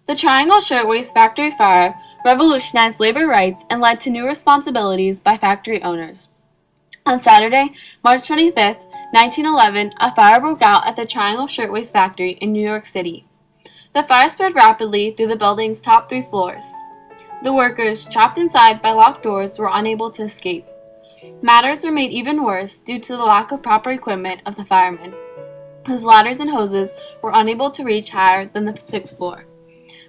The Triangle Shirtwaist factory fire revolutionized labor rights and led to new responsibilities by factory owners. On Saturday, March 25, 1911, a fire broke out at the Triangle Shirtwaist factory in New York City. The fire spread rapidly through the building's top 3 floors. The workers, trapped inside by locked doors, were unable to escape. Matters were made even worse due to the lack of proper equipment of the firemen, whose ladders and hoses were unable to reach higher than the 6th floor.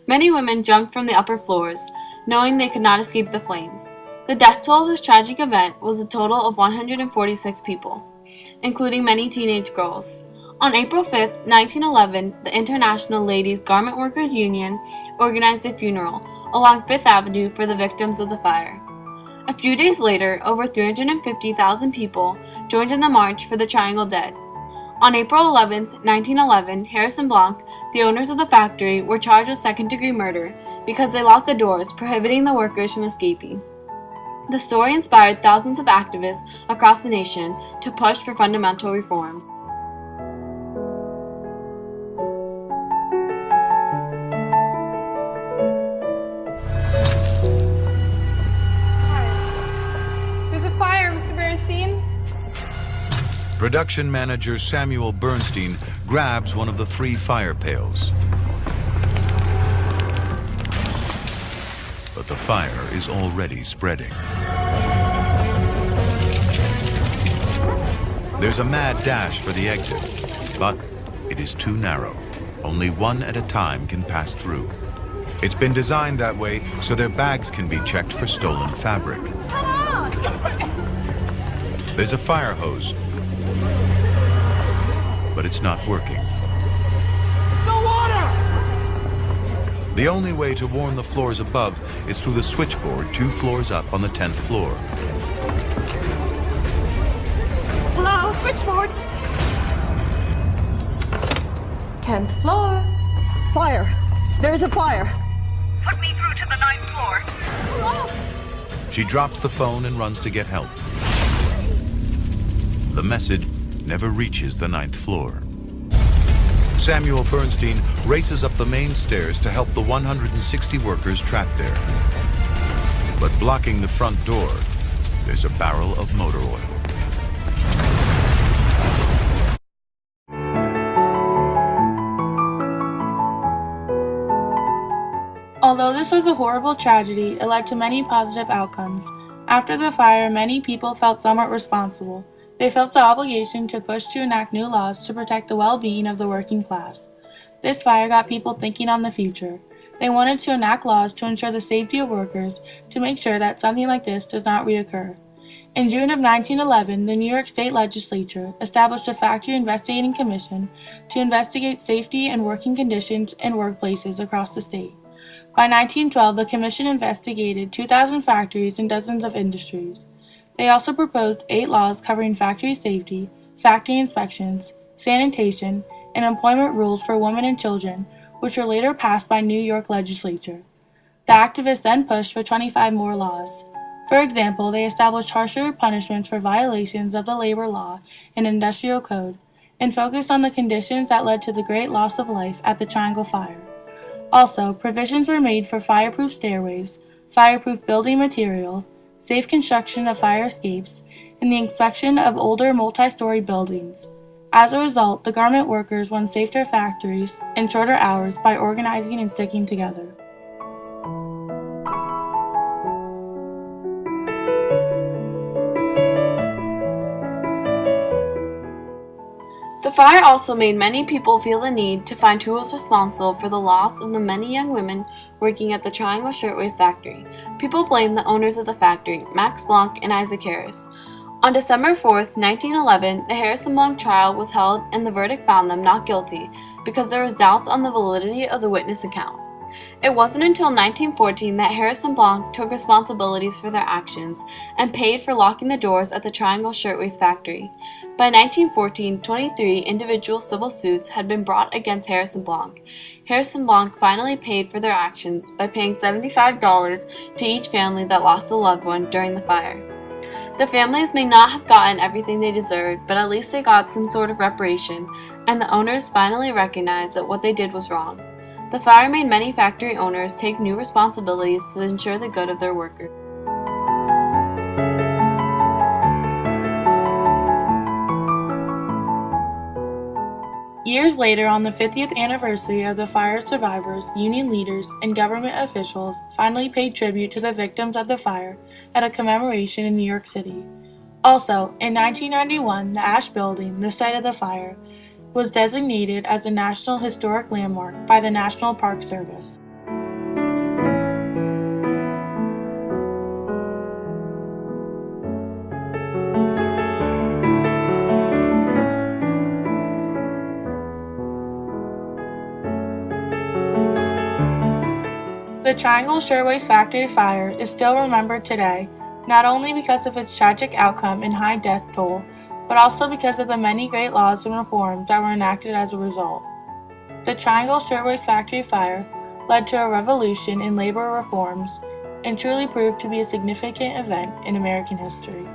Many women jumped from the upper floors, knowing they could not escape the flames. The death toll of this tragic event was a total of 146 people, including many teenage girls. On April 5, 1911, the International Ladies Garment Workers Union organized a funeral along Fifth Avenue for the victims of the fire. A few days later, over 350,000 people joined in the March for the Triangle Dead. On April 11, 1911, Harris and Blanc, the owners of the factory, were charged with second-degree murder because they locked the doors, prohibiting the workers from escaping. The story inspired thousands of activists across the nation to push for fundamental reforms. There's a fire, Mr. Bernstein. Production manager Samuel Bernstein grabs one of the 3 fire pails. But the fire is already spreading. There's a mad dash for the exit, but it is too narrow. Only one at a time can pass through. It's been designed that way so their bags can be checked for stolen fabric. There's a fire hose, but it's not working. No water! The only way to warn the floors above is through the switchboard 2 floors up on the 10th floor. Hello, switchboard. 10th floor. Fire. There's a fire. Put me through to the 9th floor. Hello? She drops the phone and runs to get help. The message never reaches the 9th floor. Samuel Bernstein races up the main stairs to help the 160 workers trapped there. But blocking the front door, there's a barrel of motor oil. Although this was a horrible tragedy, it led to many positive outcomes. After the fire, many people felt somewhat responsible. They felt the obligation to push to enact new laws to protect the well-being of the working class. This fire got people thinking on the future. They wanted to enact laws to ensure the safety of workers, to make sure that something like this does not reoccur. In June of 1911, the New York State Legislature established a factory investigating commission to investigate safety and working conditions in workplaces across the state. By 1912, the commission investigated 2,000 factories and dozens of industries. They also proposed 8 laws covering factory safety, factory inspections, sanitation, and employment rules for women and children, which were later passed by New York legislature. The activists then pushed for 25 more laws. For example, they established harsher punishments for violations of the labor law and industrial code, and focused on the conditions that led to the great loss of life at the Triangle Fire. Also, provisions were made for fireproof stairways, fireproof building material, safe construction of fire escapes, and the inspection of older multi-story buildings. As a result, the garment workers won safer factories and shorter hours by organizing and sticking together. The fire also made many people feel the need to find who was responsible for the loss of the many young women working at the Triangle Shirtwaist factory. People blamed the owners of the factory, Max Blanc and Isaac Harris. On December 4, 1911, the Harris and Blanc trial was held and the verdict found them not guilty because there was doubts on the validity of the witness account. It wasn't until 1914 that Harris and Blanc took responsibilities for their actions and paid for locking the doors at the Triangle Shirtwaist factory. By 1914, 23 individual civil suits had been brought against Harris and Blanc. Harris and Blanc finally paid for their actions by paying $75 to each family that lost a loved one during the fire. The families may not have gotten everything they deserved, but at least they got some sort of reparation, and the owners finally recognized that what they did was wrong. The fire made many factory owners take new responsibilities to ensure the good of their workers. Years later, on the 50th anniversary of the fire survivors, union leaders, and government officials finally paid tribute to the victims of the fire at a commemoration in New York City. Also, in 1991, the Ash Building, the site of the fire, was designated as a National Historic Landmark by the National Park Service. The Triangle Shirtwaist Factory fire is still remembered today, not only because of its tragic outcome and high death toll, but also because of the many great laws and reforms that were enacted as a result. The Triangle Shirtwaist Factory fire led to a revolution in labor reforms and truly proved to be a significant event in American history.